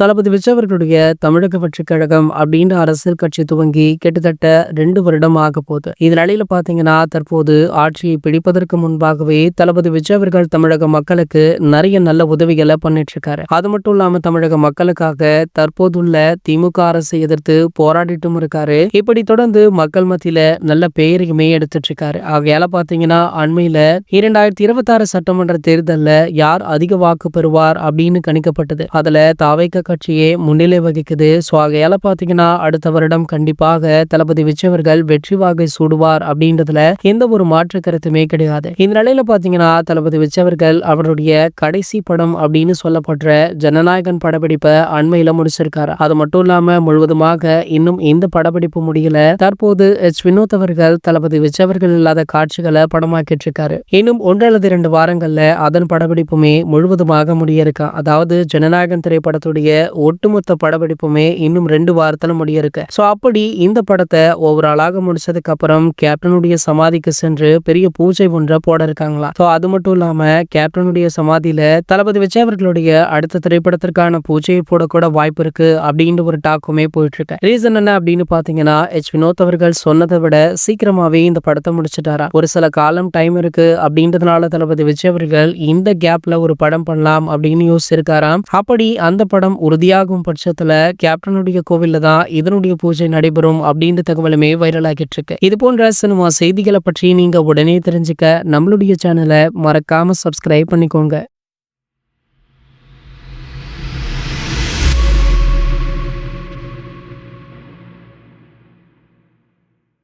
தளபதி விஜய் அவர்களுடைய தமிழக வெற்றிக் கழகம் அப்படின்ற அரசியல் கட்சி துவங்கி கிட்டத்தட்ட 2 வருடம் ஆக போகுது. இதனிடையில பாத்தீங்கன்னா தற்போது ஆட்சியை பிடிப்பதற்கு முன்பாகவே தளபதி விஜய் அவர்கள் தமிழக மக்களுக்கு நிறைய நல்ல உதவிகளை பண்ணிட்டு இருக்காரு. அது மட்டும் இல்லாம தமிழக மக்களுக்காக தற்போதுள்ள திமுக அரசை எதிர்த்து போராடிட்டும் இருக்காரு. இப்படி தொடர்ந்து மக்கள் மத்தியில நல்ல பெயரையுமே எடுத்துட்டு இருக்காரு. ஆகையால பாத்தீங்கன்னா அண்மையில 2026 சட்டமன்ற தேர்தல்ல யார் அதிக வாக்கு பெறுவார் அப்படின்னு கணிக்கப்பட்டது. அதுல தாவேக கட்சியே முன்னிலை வகிக்குது. சோ ஆகையால பாத்தீங்கன்னா அடுத்த வருடம் கண்டிப்பாக தளபதி விஜய் அவர்கள் வெற்றி வாகை சூடுவார் அப்படின்றதுல எந்த ஒரு மாற்று கருத்துமே கிடையாது. இந்த நிலையில பாத்தீங்கன்னா தளபதி விஜய் அவர்கள் அவருடைய கடைசி படம் அப்படின்னு சொல்லப்படுற ஜனநாயகன் படப்பிடிப்பை அண்மையில முடிச்சிருக்காரு. அது மட்டும் இல்லாம முழுவதுமாக இன்னும் இந்த படப்பிடிப்பு முடியல. தற்போது வினோத் அவர்கள் தளபதி விஜய் அவர்கள் இல்லாத காட்சிகளை படமாக்கிட்டு இருக்காரு. இன்னும் 1 அல்லது 2 வாரங்கள்ல அதன் படப்பிடிப்புமே முழுவதுமாக முடிய இருக்கா. அதாவது ஜனநாயகன் திரைப்படத்துடைய ஒட்டுமொத்த படப்பிடிப்புமே இன்னும் 2 வாரத்துல முடிய இருக்கு. சோ அப்படி இந்த படத்தை ஓவராலாக முடிச்சதுக்கு அப்புறம் கேப்டனுடைய சமாதிக்கு சென்று பெரிய பூஜை ஒன்றை போட இருக்காங்களா. சோ அது மட்டும் இல்லாம கேப்டனுடைய சமாதியில தளபதி விஜய் அவர்களுடைய அடுத்த திரைப்படத்திற்கான பூஜையை போடக்கூட வாய்ப்பு இருக்கு அப்படின்னு ஒரு டாக்குமே போயிட்டு இருக்கு. ரீசன் என்ன அப்படின்னு பாத்தீங்கன்னா வினோத் அவர்கள் சொன்னதை விட சீக்கிரமாவே இந்த படத்தை முடிச்சிட்டாரா. ஒரு சில காலம் டைம் இருக்கு அப்படின்றதுனால தளபதி விஜய் அவர்கள் இந்த கேப்ல ஒரு படம் பண்ணலாம் அப்படின்னு யோசிச்சிருக்காராம். அப்படி அந்த படம் உறுதியாகும் பட்சத்துல கேப்டனுடைய கோவில்ல தான் இதனுடைய பூஜை நடைபெறும் அப்படின்ற தகவலுமே வைரல் ஆகிட்டு இருக்கு. இது போன்ற சினிமா செய்திகளை பற்றி நீங்க உடனே தெரிஞ்சுக்க நம்மளுடைய சேனலை மறக்காம சப்ஸ்கிரைப் பண்ணிக்கோங்க.